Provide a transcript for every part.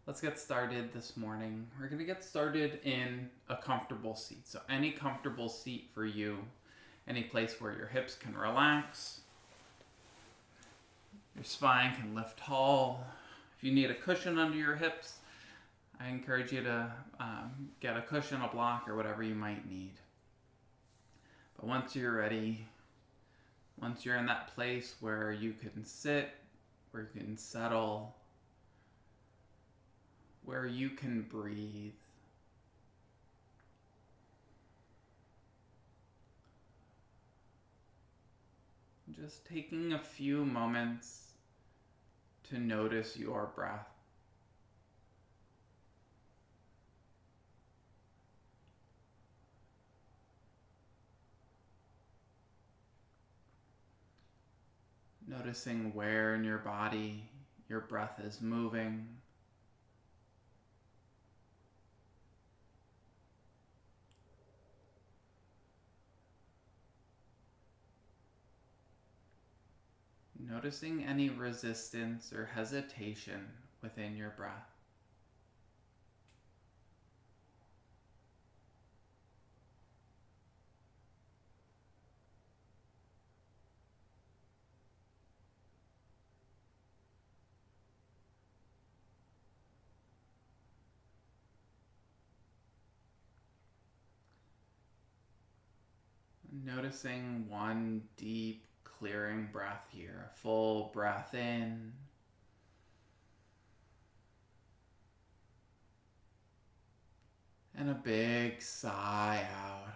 Let's get started this morning. We're going to get started in a comfortable seat. So any comfortable seat for you, any place where your hips can relax, your spine can lift tall. If you need a cushion under your hips, I encourage you to get a cushion, a block, or whatever you might need. But once you're ready, once you're in that place where you can sit, where you can settle, where you can breathe, just taking a few moments to notice your breath. Noticing where in your body your breath is moving. Noticing any resistance or hesitation within your breath. Noticing one deep, clearing breath here. A full breath in. And a big sigh out.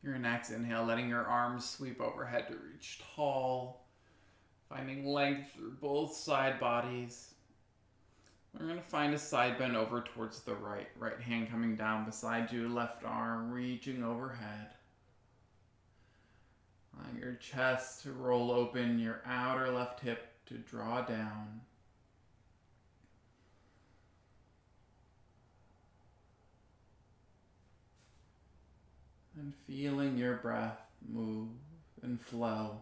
Your next inhale, letting your arms sweep overhead to reach tall. Finding length through both side bodies. We're going to find a side bend over towards the right. Right hand coming down beside you, left arm reaching overhead. Allowing your chest to roll open, your outer left hip to draw down. And feeling your breath move and flow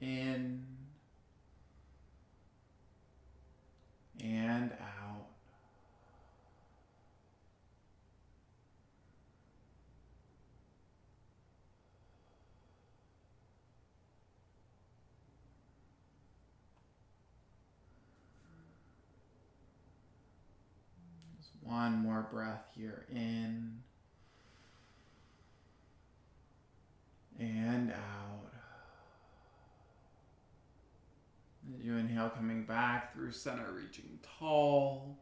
in and out. Just one more breath here, in and out. As you inhale, coming back through center, reaching tall.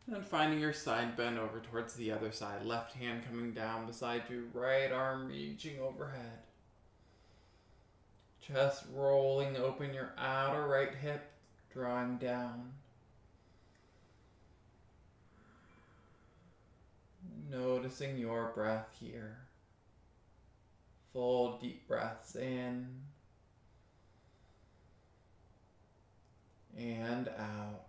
And then finding your side bend over towards the other side. Left hand coming down beside you, right arm reaching overhead. Chest rolling open, your outer right hip drawing down. Noticing your breath here. Full deep breaths in and out.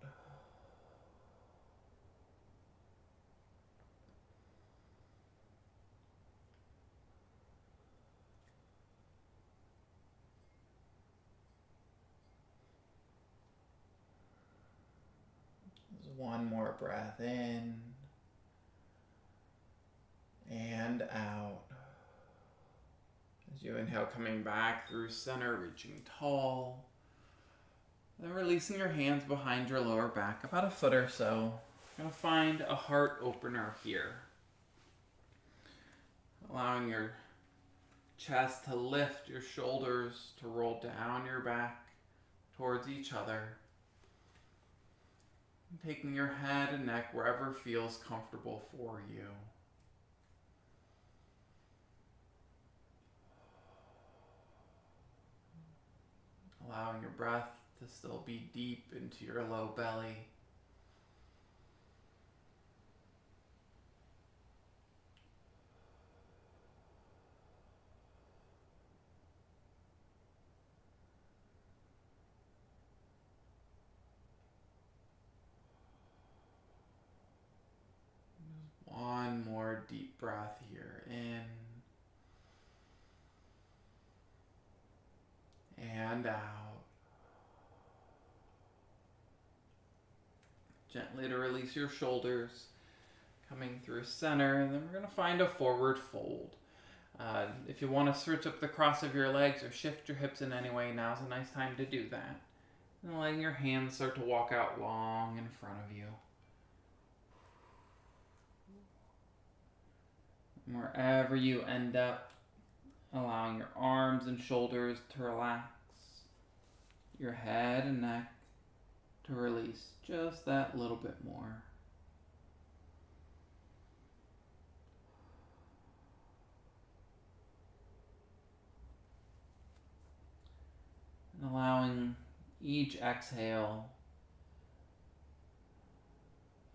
Just one more breath in and out. As you inhale, coming back through center, reaching tall. Then releasing your hands behind your lower back, about a foot or so. You're going to find a heart opener here. Allowing your chest to lift, your shoulders to roll down your back towards each other. And taking your head and neck wherever feels comfortable for you. Allowing your breath to still be deep into your low belly. One more deep breath here, in and out. Gently to release your shoulders, coming through center, and then we're going to find a forward fold. If you want to switch up the cross of your legs or shift your hips in any way, now's a nice time to do that. And letting your hands start to walk out long in front of you. And wherever you end up, allowing your arms and shoulders to relax, your head and neck to release just that little bit more. And allowing each exhale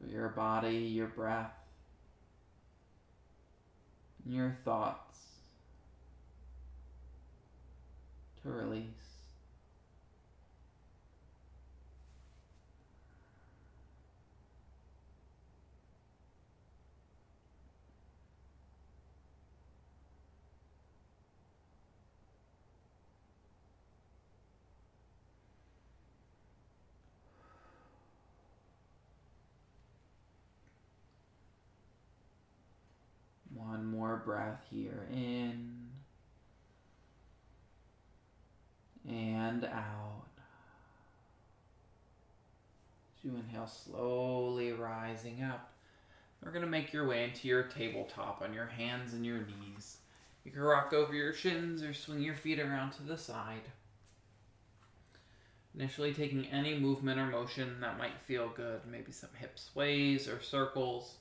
for your body, your breath, and your thoughts to release. One more breath here, in and out. As you inhale, slowly rising up. We're going to make your way into your tabletop on your hands and your knees. You can rock over your shins or swing your feet around to the side. Initially taking any movement or motion that might feel good, maybe some hip sways or circles.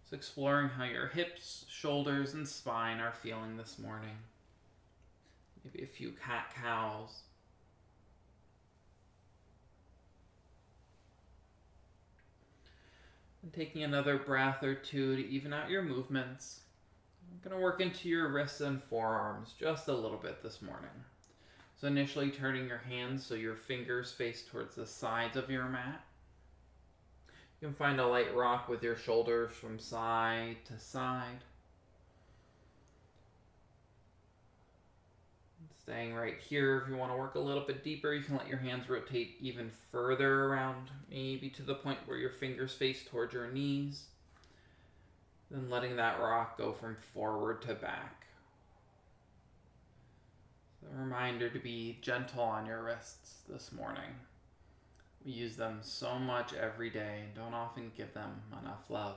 So exploring how your hips, shoulders, and spine are feeling this morning. Maybe a few cat-cows. And taking another breath or two to even out your movements. I'm going to work into your wrists and forearms just a little bit this morning. So initially turning your hands so your fingers face towards the sides of your mat. You can find a light rock with your shoulders from side to side. Staying right here. If you want to work a little bit deeper, you can let your hands rotate even further around, maybe to the point where your fingers face towards your knees. Then letting that rock go from forward to back. So a reminder to be gentle on your wrists this morning. We use them so much every day and don't often give them enough love.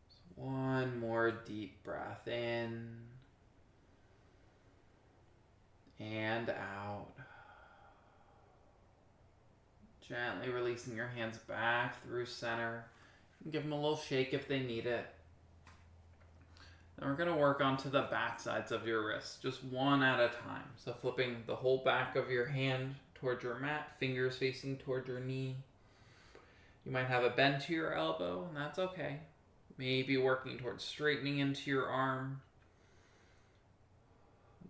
So one more deep breath in and out. Gently releasing your hands back through center. Give them a little shake if they need it. Then we're going to work onto the back sides of your wrists, just one at a time. So flipping the whole back of your hand towards your mat, fingers facing towards your knee. You might have a bend to your elbow, and that's okay. Maybe working towards straightening into your arm.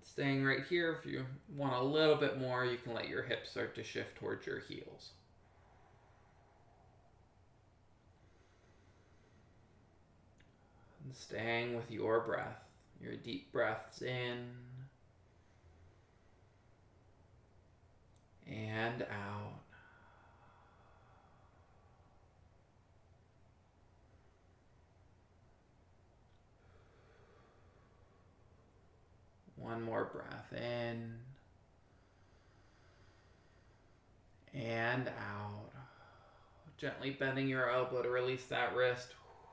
Staying right here, if you want a little bit more, you can let your hips start to shift towards your heels. And staying with your breath, your deep breaths in and out. One more breath in and out. Gently bending your elbow to release that wrist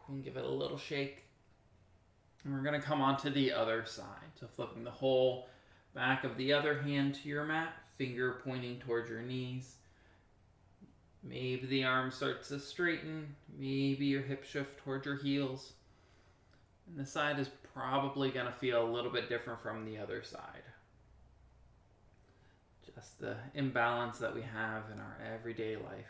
and give it a little shake. And we're going to come onto the other side. So flipping the whole back of the other hand to your mat, finger pointing towards your knees. Maybe the arm starts to straighten. Maybe your hips shift towards your heels. And the side is probably going to feel a little bit different from the other side. Just the imbalance that we have in our everyday life.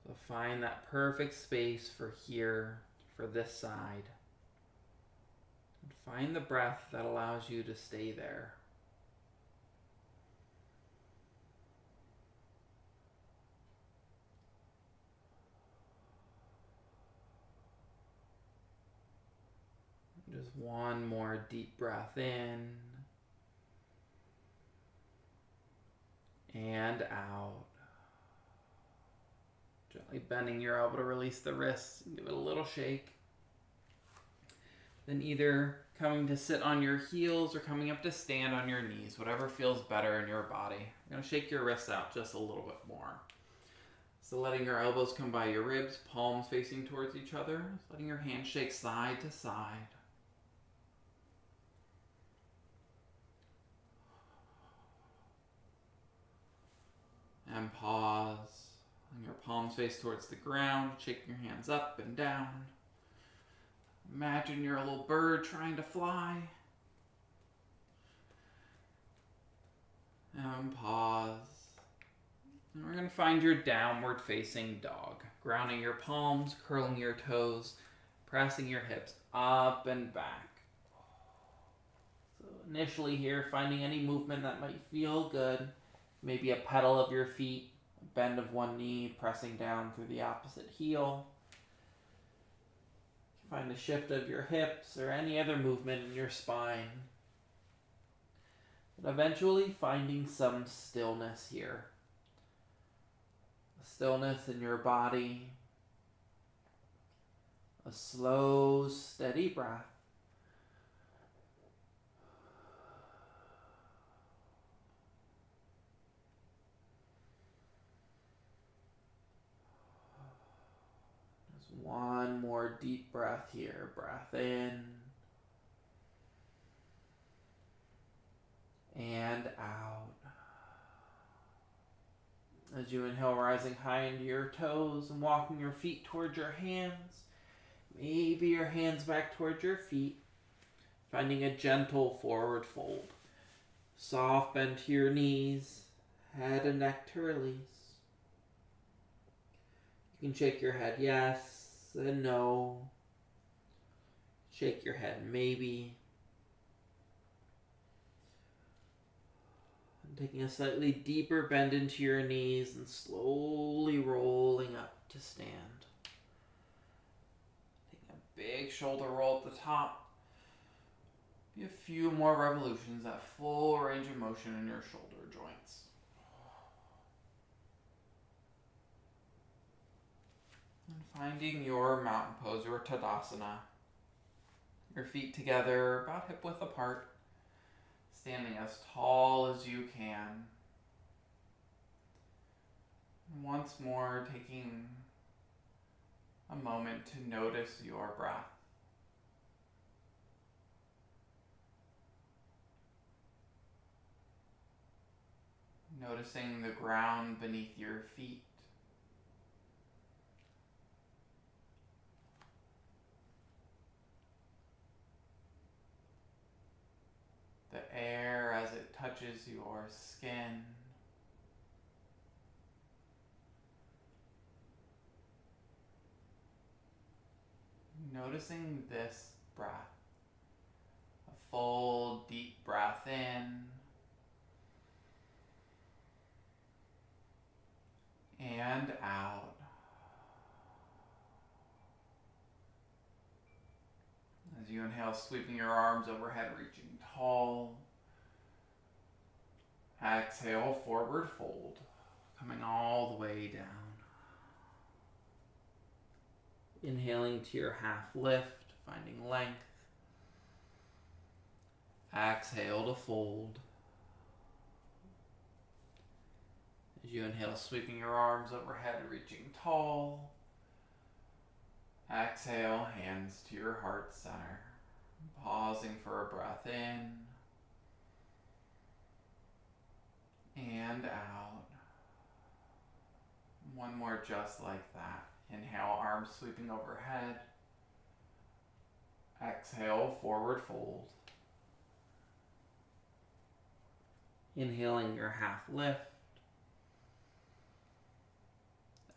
So find that perfect space for here, for this side. And find the breath that allows you to stay there. one more deep breath in and out. Gently bending your elbow to release the wrists and give it a little shake. Then either coming to sit on your heels or coming up to stand on your knees, whatever feels better in your body. I'm going to shake your wrists out just a little bit more. So letting your elbows come by your ribs, palms facing towards each other. Letting your hands shake side to side. And pause. And your palms face towards the ground, shaking your hands up and down. Imagine you're a little bird trying to fly. And pause. And we're going to find your downward facing dog. Grounding your palms, curling your toes, pressing your hips up and back. So initially here, finding any movement that might feel good. Maybe a pedal of your feet, a bend of one knee, pressing down through the opposite heel. Find a shift of your hips or any other movement in your spine. But eventually finding some stillness here. A stillness in your body. A slow, steady breath. One more deep breath here. Breath in and out. As you inhale, rising high into your toes and walking your feet towards your hands. Maybe your hands back towards your feet. Finding a gentle forward fold. Soft bend to your knees. Head and neck to release. You can shake your head yes and no. Shake your head maybe. And taking a slightly deeper bend into your knees and slowly rolling up to stand. Taking a big shoulder roll at the top. Be a few more revolutions at full range of motion in your shoulder joints. And finding your mountain pose or Tadasana. Your feet together, about hip width apart. Standing as tall as you can. And once more, taking a moment to notice your breath. Noticing the ground beneath your feet. The air as it touches your skin. Noticing this breath. A full, deep breath in. And out. As you inhale, sweeping your arms overhead, reaching tall. Exhale, forward fold, coming all the way down. Inhaling to your half lift, finding length. Exhale to fold. As you inhale, sweeping your arms overhead, reaching tall. Exhale, hands to your heart center. Pausing for a breath in. And out. One more just like that. Inhale, arms sweeping overhead. Exhale, forward fold. Inhaling your half lift.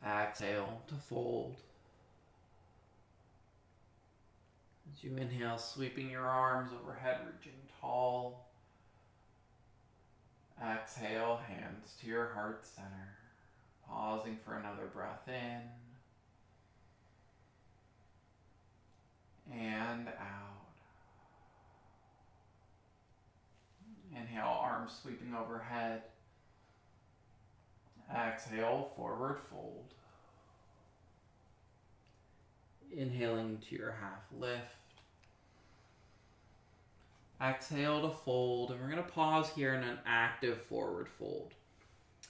Exhale to fold. As you inhale, sweeping your arms overhead, reaching tall. Exhale, hands to your heart center. Pausing for another breath in. And out. arms sweeping overhead. Exhale, forward fold. Inhaling to your half lift. Exhale to fold, and we're going to pause here in an active forward fold.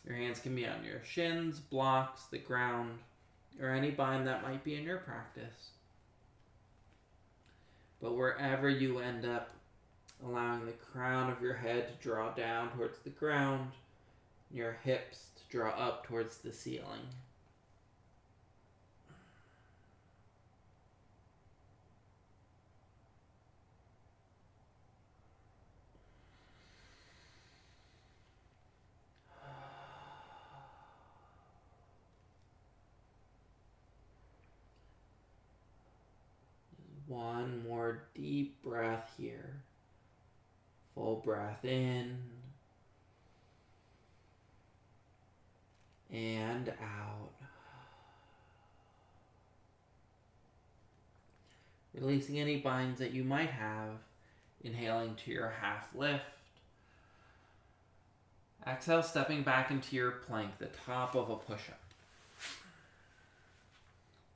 Your hands can be on your shins, blocks, the ground, or any bind that might be in your practice. But wherever you end up, allowing the crown of your head to draw down towards the ground, your hips to draw up towards the ceiling. One more deep breath here. Full breath in and out. Releasing any binds that you might have. Inhaling to your half lift. Exhale, stepping back into your plank, the top of a push-up.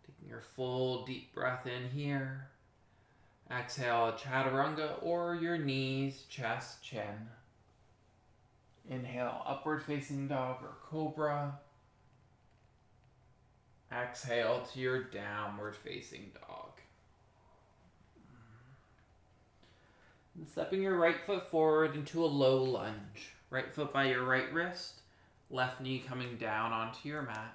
Taking your full deep breath in here. Exhale, chaturanga or your knees, chest, chin. Inhale, upward facing dog or cobra. Exhale to your downward facing dog. And stepping your right foot forward into a low lunge. Right foot by your right wrist, left knee coming down onto your mat.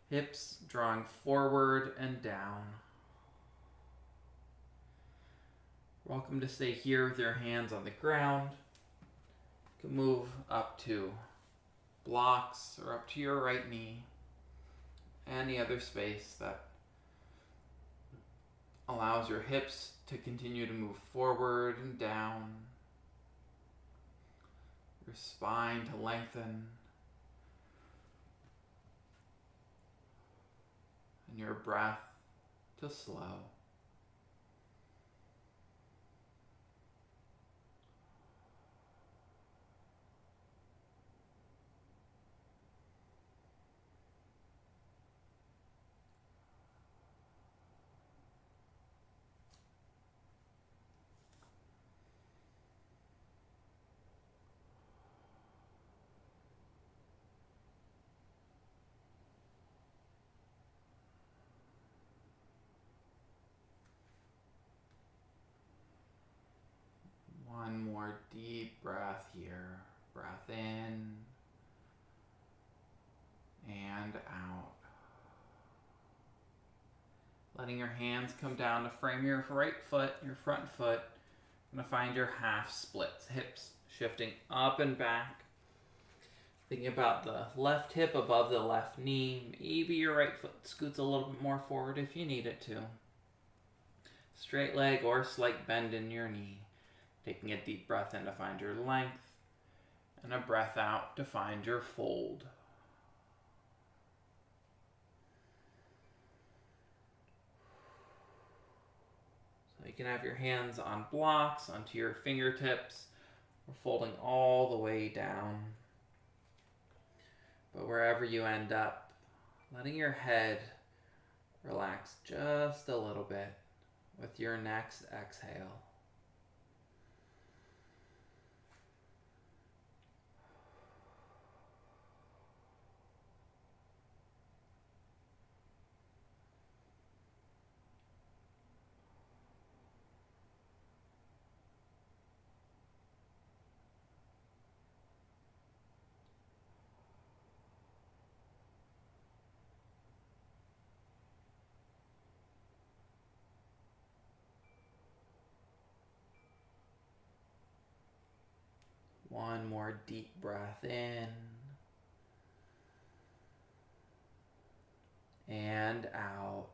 Hips drawing forward and down. Welcome to stay here with your hands on the ground. You can move up to blocks or up to your right knee. Any other space that allows your hips to continue to move forward and down. Your spine to lengthen. And your breath to slow. One more deep breath here. Breath in and out. Letting your hands come down to frame your right foot, your front foot. You're going to find your half splits, hips shifting up and back. Thinking about the left hip above the left knee. Maybe your right foot scoots a little bit more forward if you need it to. Straight leg or slight bend in your knee. Taking a deep breath in to find your length, and a breath out to find your fold. So you can have your hands on blocks, onto your fingertips, or folding all the way down. But wherever you end up, letting your head relax just a little bit with your next exhale. One more deep breath in and out.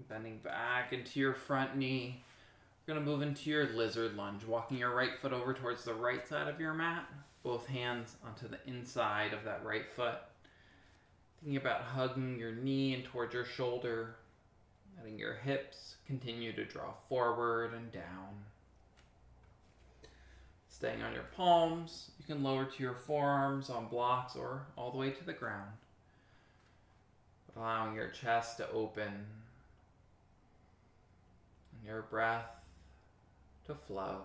Bending back into your front knee. We're going to move into your lizard lunge, walking your right foot over towards the right side of your mat, both hands onto the inside of that right foot. Thinking about hugging your knee in towards your shoulder, letting your hips continue to draw forward and down. Staying on your palms, you can lower to your forearms on blocks or all the way to the ground. Allowing your chest to open and your breath to flow.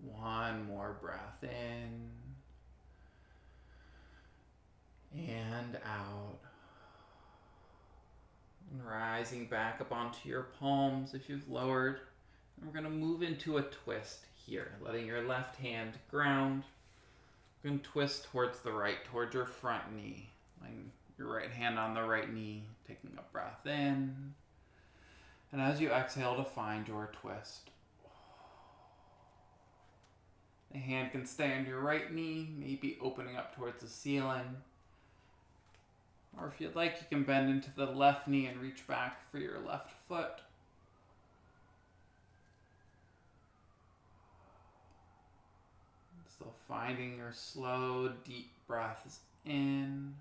One more breath in and out. And rising back up onto your palms if you've lowered. And we're going to move into a twist here, letting your left hand ground. We're going to twist towards the right, towards your front knee. Laying your right hand on the right knee, taking a breath in. And as you exhale to find your twist, the hand can stay on your right knee, maybe opening up towards the ceiling. Or if you'd like, you can bend into the left knee and reach back for your left foot. Still finding your slow, deep breaths in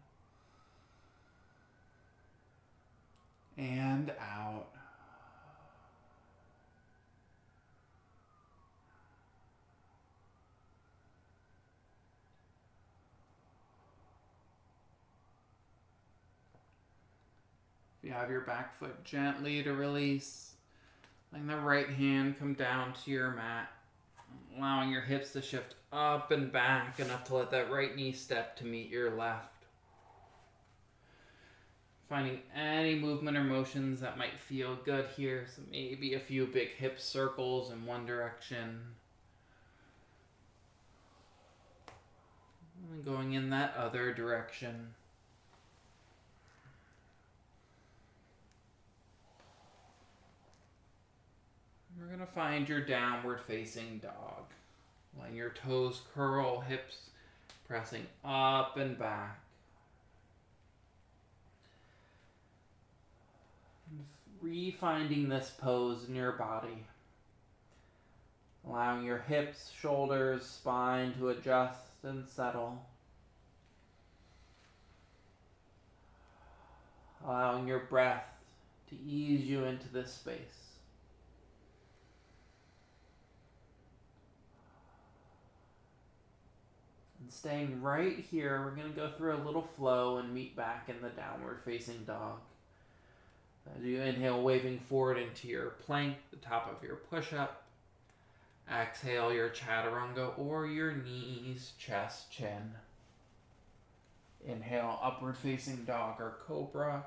and out. If you have your back foot gently to release, letting the right hand come down to your mat, allowing your hips to shift up and back enough to let that right knee step to meet your left. Finding any movement or motions that might feel good here, so maybe a few big hip circles in one direction. And going in that other direction. We're going to find your downward facing dog. Letting your toes curl, hips pressing up and back. And refinding this pose in your body. Allowing your hips, shoulders, spine to adjust and settle. Allowing your breath to ease you into this space. And staying right here, we're going to go through a little flow and meet back in the downward facing dog. As you inhale, waving forward into your plank, the top of your push-up. Exhale, your chaturanga or your knees, chest, chin. Inhale, upward facing dog or cobra.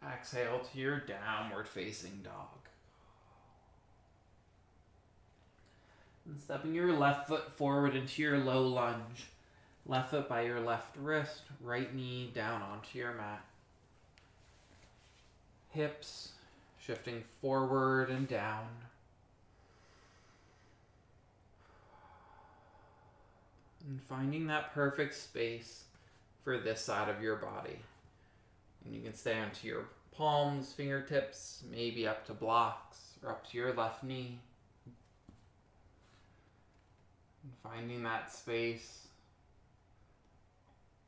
Exhale to your downward facing dog. And stepping your left foot forward into your low lunge. Left foot by your left wrist, right knee down onto your mat. Hips shifting forward and down. And finding that perfect space for this side of your body. And you can stay onto your palms, fingertips, maybe up to blocks or up to your left knee. And finding that space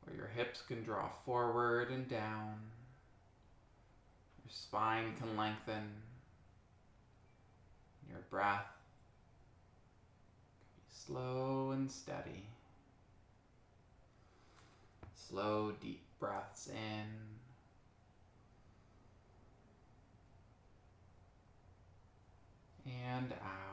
where your hips can draw forward and down. Your spine can lengthen. Your breath can be slow and steady. Slow, deep breaths in and out.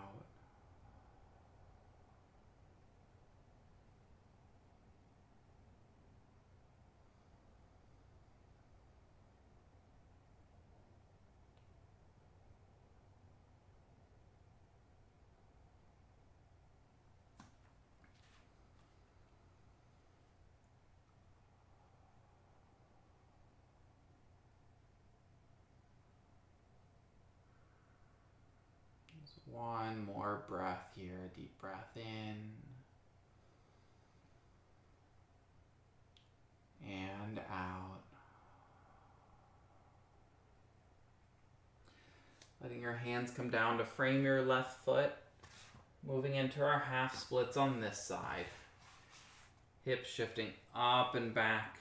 So one more breath here, a deep breath in and out. Letting your hands come down to frame your left foot. Moving into our half splits on this side. Hips shifting up and back.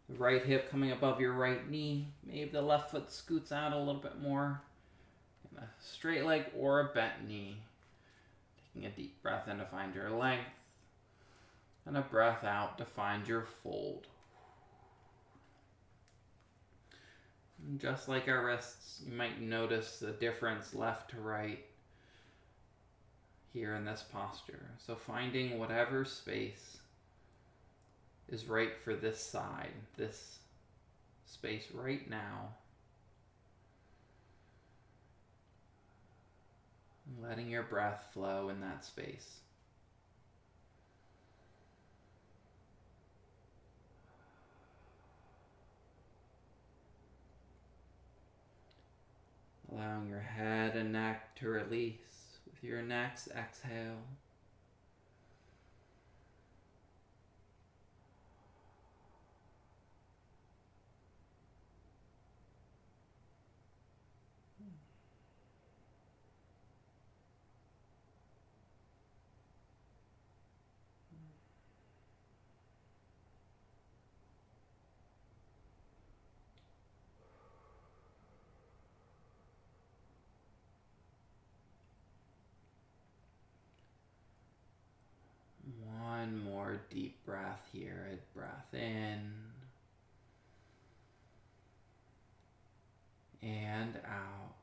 The right hip coming above your right knee. Maybe the left foot scoots out a little bit more. And a straight leg or a bent knee. Taking a deep breath in to find your length. And a breath out to find your fold. And just like our wrists, you might notice the difference left to right here in this posture. So finding whatever space is right for this side, this space right now. And letting your breath flow in that space. Allowing your head and neck to release with your next exhale. One more deep breath here. A breath in and out.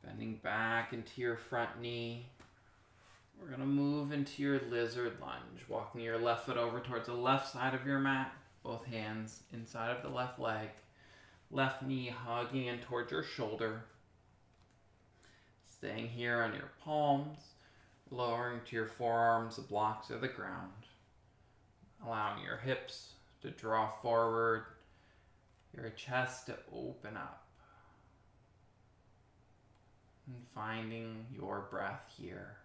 Bending back into your front knee. We're going to move into your lizard lunge, walking your left foot over towards the left side of your mat, both hands inside of the left leg, left knee hugging in towards your shoulder. Staying here on your palms, lowering to your forearms, the blocks of the ground. Allowing your hips to draw forward, your chest to open up. And finding your breath here.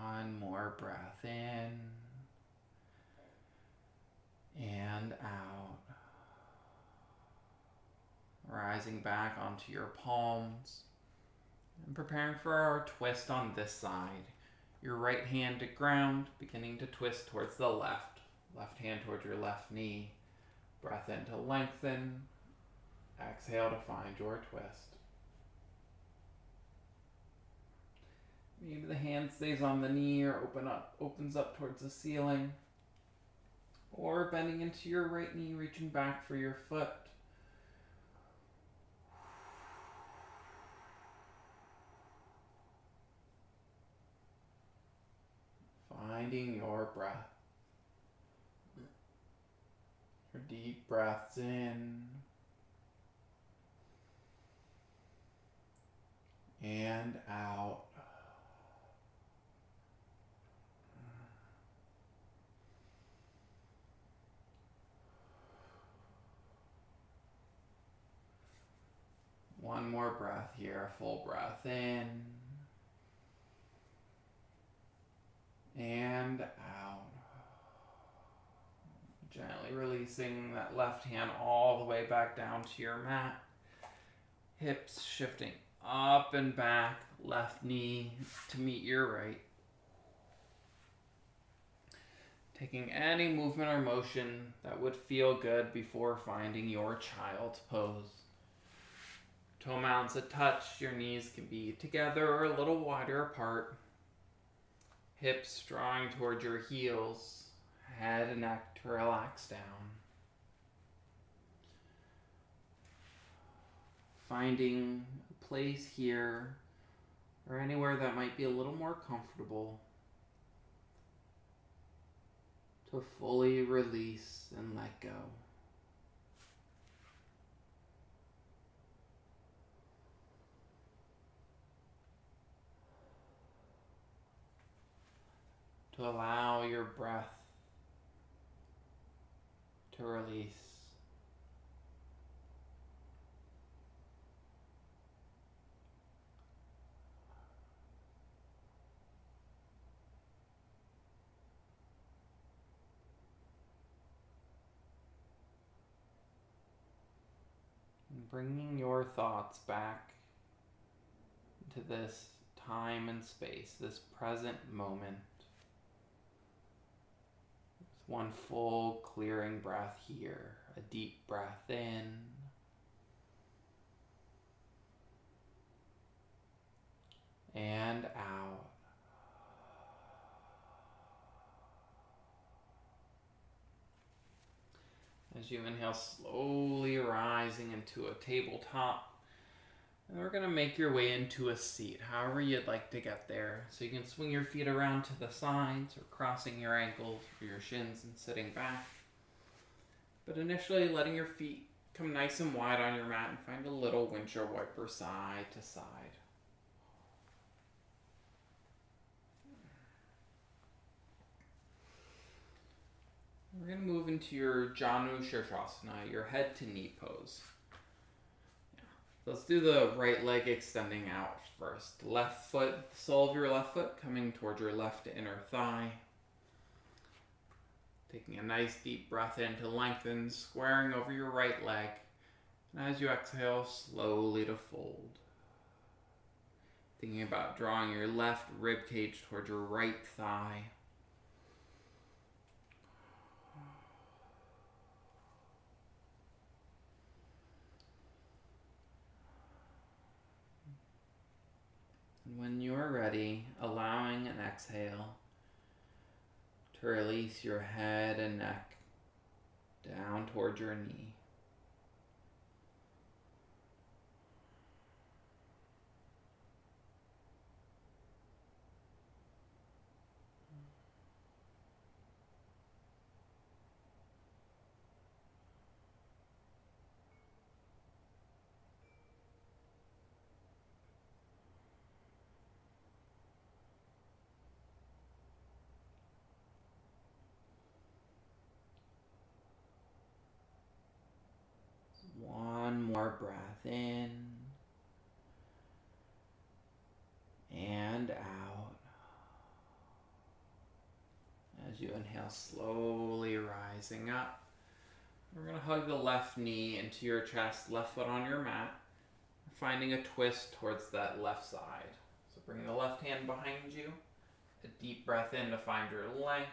One more breath in and out. Rising back onto your palms and preparing for our twist on this side. Your right hand to ground, beginning to twist towards the left. Left hand towards your left knee. Breath in to lengthen. Exhale to find your twist. Maybe the hand stays on the knee or opens up towards the ceiling. Or bending into your right knee, reaching back for your foot. Finding your breath. Your deep breaths in and out. One more breath here, full breath in and out. Gently releasing that left hand all the way back down to your mat. Hips shifting up and back, left knee to meet your right. Taking any movement or motion that would feel good before finding your child's pose. Toe mounts a touch, your knees can be together or a little wider apart. Hips drawing towards your heels, head and neck to relax down. Finding a place here or anywhere that might be a little more comfortable to fully release and let go. To allow your breath to release. And bringing your thoughts back into this time and space, this present moment. One full clearing breath here, a deep breath in, and out. As you inhale, slowly rising into a tabletop. And we're going to make your way into a seat, however you'd like to get there. So you can swing your feet around to the sides or crossing your ankles or your shins and sitting back. But initially letting your feet come nice and wide on your mat and find a little windshield wiper side to side. We're going to move into your Janu Shirshasana, your head to knee pose. Let's do the right leg extending out first. Left foot, sole of your left foot coming towards your left inner thigh. Taking a nice deep breath in to lengthen, squaring over your right leg. And as you exhale, slowly to fold. Thinking about drawing your left rib cage towards your right thigh. When you're ready, allowing an exhale to release your head and neck down towards your knee. One more breath in and out. As you inhale, slowly rising up. We're going to hug the left knee into your chest, left foot on your mat, finding a twist towards that left side. So bring the left hand behind you, a deep breath in to find your length.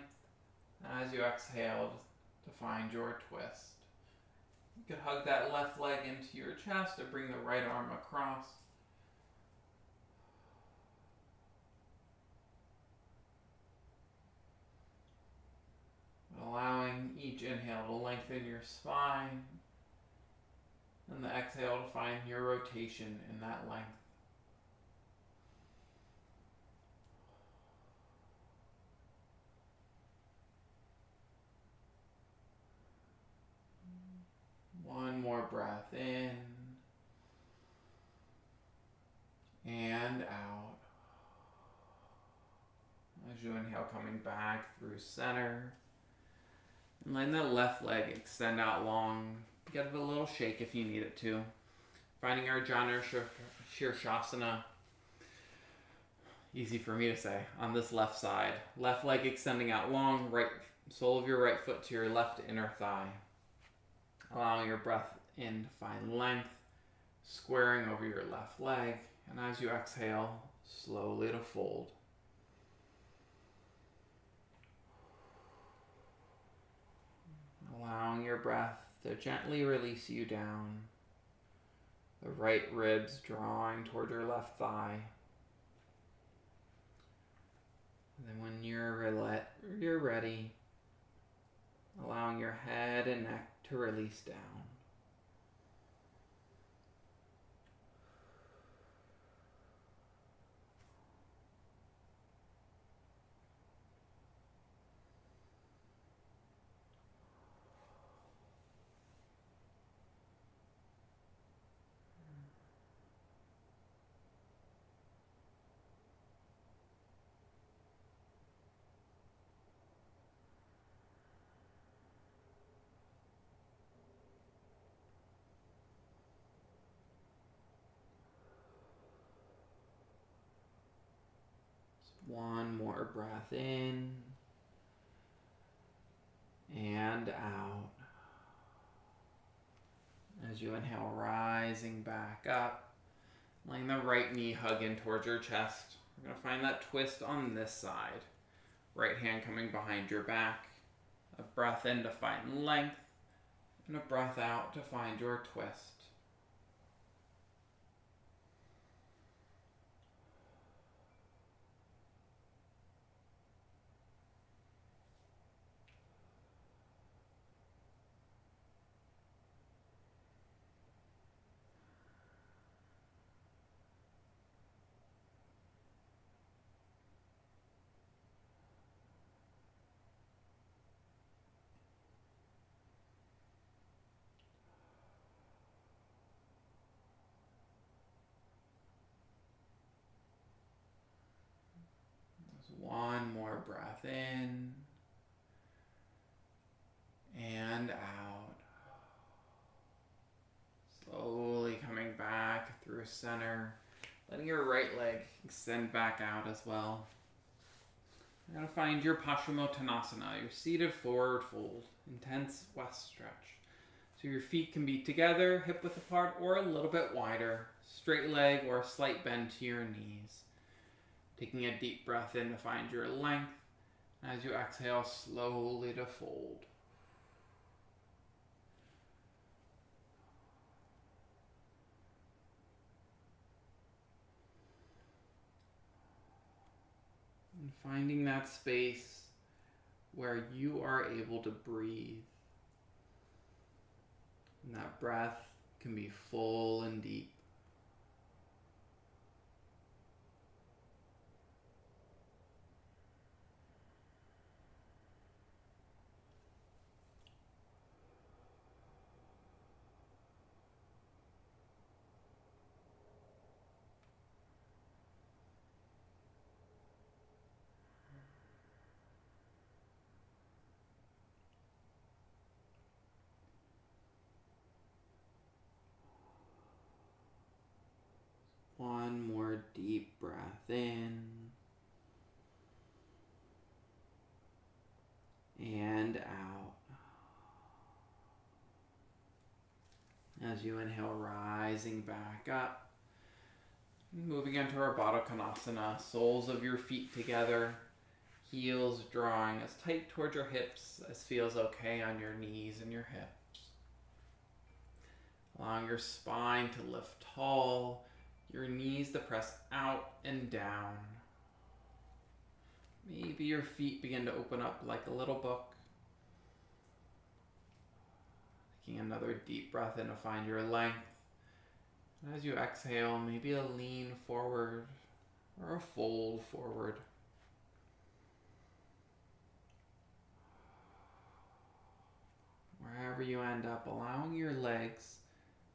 As you exhale, to find your twist. You could hug that left leg into your chest or bring the right arm across. Allowing each inhale to lengthen your spine and the exhale to find your rotation in that length. One more breath in and out. As you inhale, coming back through center. And letting that left leg extend out long. Give it a little shake if you need it to. Finding our Janu Shirshasana. Easy for me to say. On this left side. Left leg extending out long. Right sole of your right foot to your left inner thigh. Allowing your breath in to find length, squaring over your left leg, and as you exhale, slowly to fold. breath to gently release you down. The right ribs drawing toward your left thigh. And then when you're ready, allowing your head and neck to release down. One more breath in and out. As you inhale, rising back up, letting the right knee hug in towards your chest. We're going to find that twist on this side. Right hand coming behind your back. A breath in to find length, and a breath out to find your twist. One more breath in and out. Slowly coming back through center, letting your right leg extend back out as well. You're going to find your Paschimottanasana, your seated forward fold, intense west stretch. So your feet can be together, hip width apart, or a little bit wider, straight leg or a slight bend to your knees. Taking a deep breath in to find your length. As you exhale, slowly to fold. And finding that space where you are able to breathe. And that breath can be full and deep. One more deep breath in and out. As you inhale, rising back up, moving into our Baddha Konasana, soles of your feet together, heels drawing as tight towards your hips as feels okay on your knees and your hips. Allowing your spine to lift tall, your knees to press out and down. Maybe your feet begin to open up like a little book. Taking another deep breath in to find your length. And as you exhale, maybe a lean forward or a fold forward. Wherever you end up, allowing your legs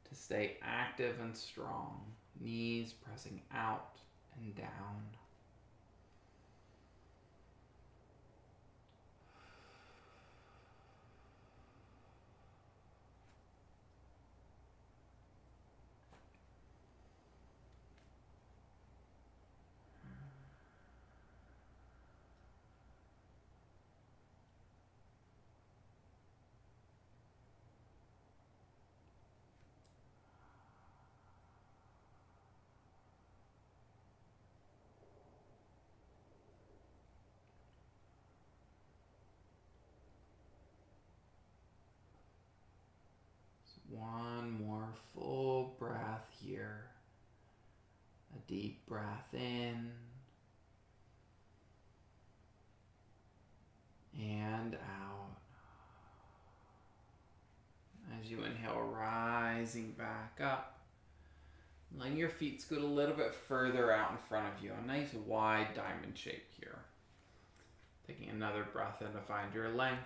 to stay active and strong. Knees pressing out and down. One more full breath here. A deep breath in and out. As you inhale, rising back up. Letting your feet scoot a little bit further out in front of you. A nice wide diamond shape here. Taking another breath in to find your length.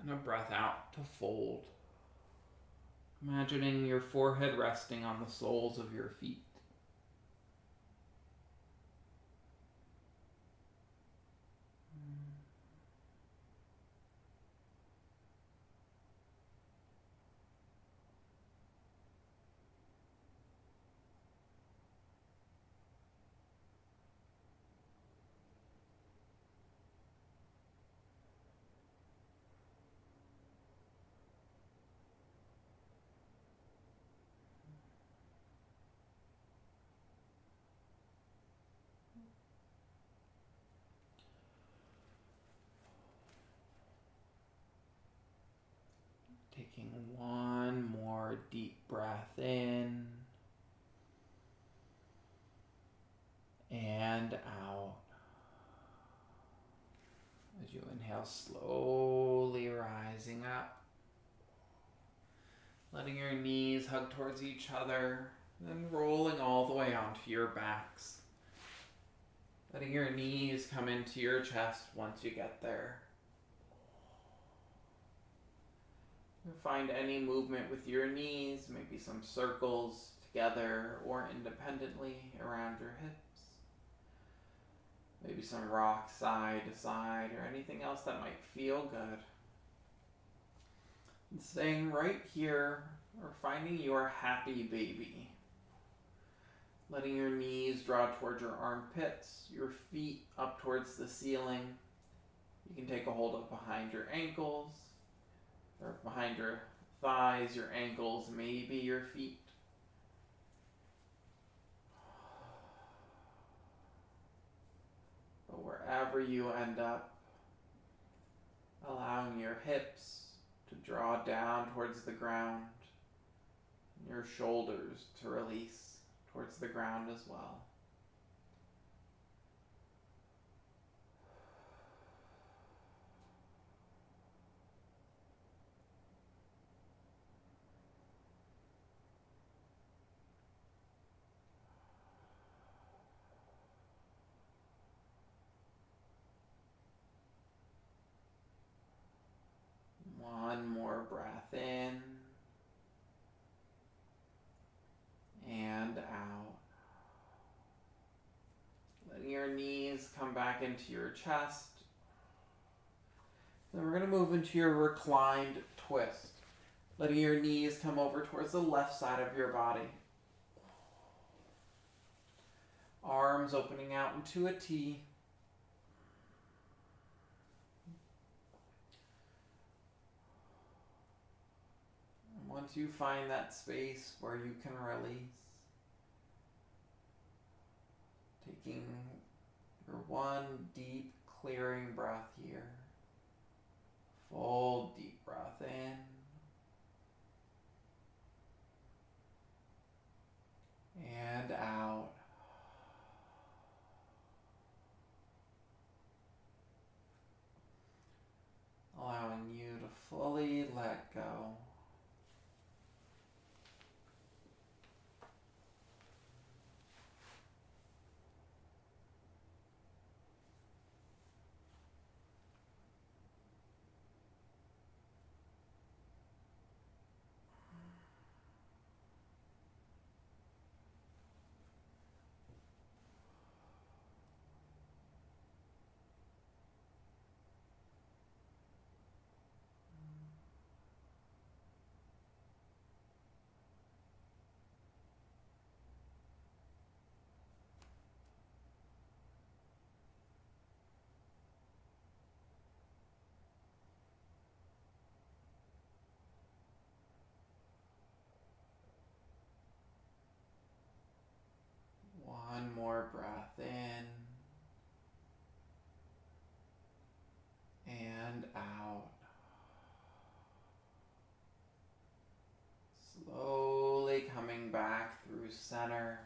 And a breath out to fold. Imagining your forehead resting on the soles of your feet. Taking one more deep breath in and out. As you inhale, slowly rising up. Letting your knees hug towards each other, then rolling all the way onto your backs. Letting your knees come into your chest once you get there. Find any movement with your knees, maybe some circles together or independently around your hips. Maybe some rock side to side or anything else that might feel good. And staying right here or finding your happy baby. Letting your knees draw towards your armpits, your feet up towards the ceiling. You can take a hold of behind your ankles, or behind your thighs, your ankles, maybe your feet. But wherever you end up, allowing your hips to draw down towards the ground, and your shoulders to release towards the ground as well. One more breath in and out. Letting your knees come back into your chest. Then we're going to move into your reclined twist. Letting your knees come over towards the left side of your body. Arms opening out into a T. Once you find that space where you can release, taking your one deep clearing breath here. Full deep breath in. And out. Allowing you to fully let go. center,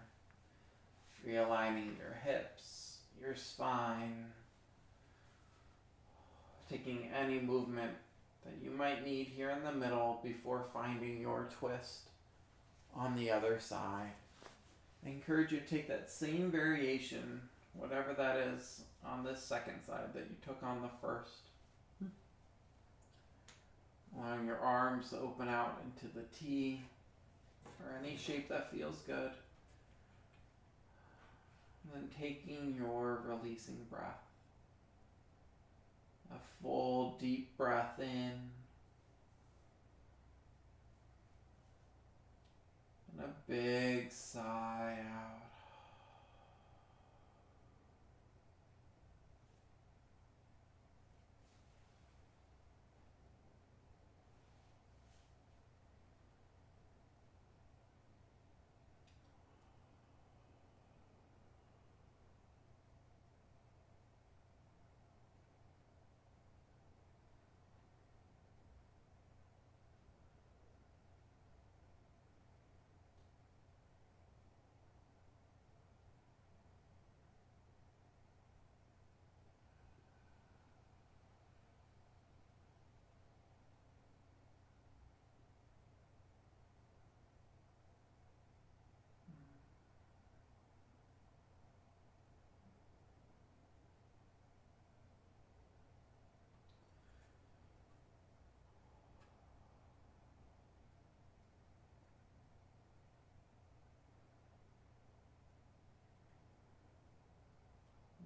realigning your hips, your spine, taking any movement that you might need here in the middle before finding your twist on the other side. I encourage you to take that same variation, whatever that is, on this second side that you took on the first. Allowing your arms to open out into the T, or any shape that feels good. And then taking your releasing breath. A full deep breath in. And a big sigh out.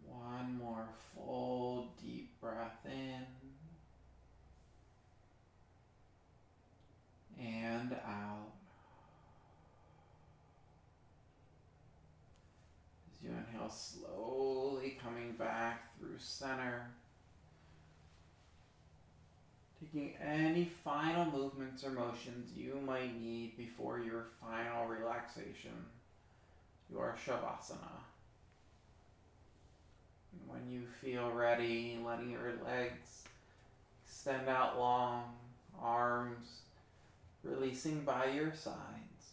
One more full deep breath in and out. As you inhale, slowly coming back through center. Taking any final movements or motions you might need before your final relaxation, your Shavasana. And when you feel ready, letting your legs extend out long, arms releasing by your sides.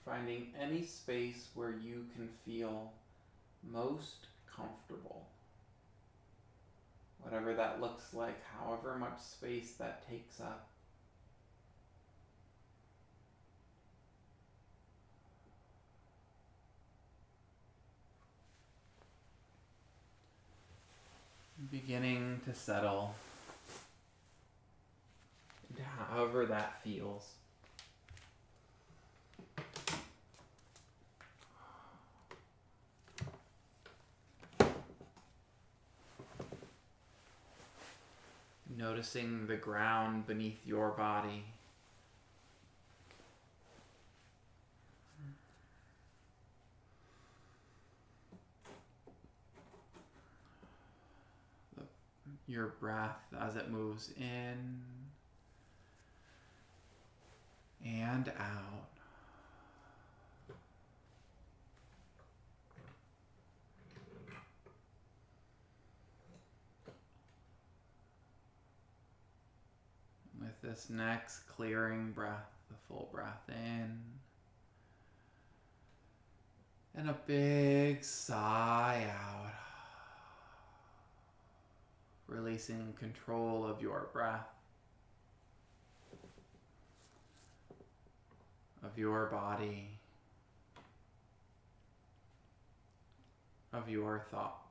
Finding any space where you can feel most comfortable. Whatever that looks like, however much space that takes up. Beginning to settle into however that feels. Noticing the ground beneath your body. Your breath as it moves in and out. With this next clearing breath, the full breath in, and a big sigh out, releasing control of your breath, of your body, of your thoughts.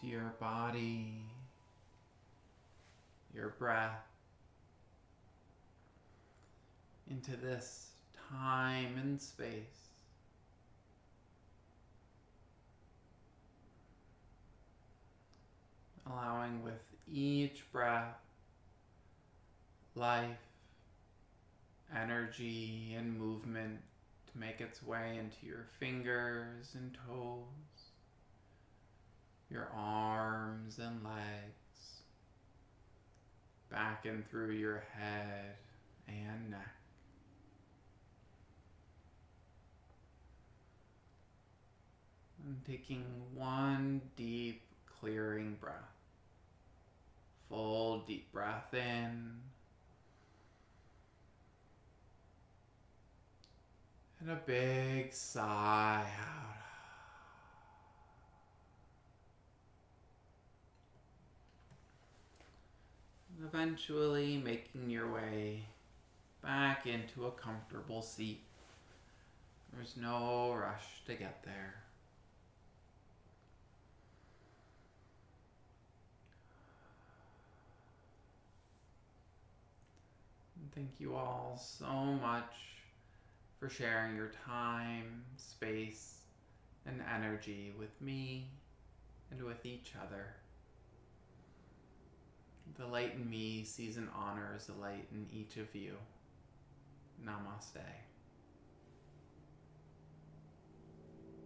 into your body, your breath, into this time and space. Allowing with each breath, life, energy, and movement to make its way into your fingers and toes, your arms and legs, back and through your head and neck. And taking one deep, clearing breath. Full deep breath in. And a big sigh out. And eventually making your way back into a comfortable seat. There's no rush to get there. And thank you all so much for sharing your time, space, and energy with me and with each other. The light in me sees and honors the light in each of you. Namaste.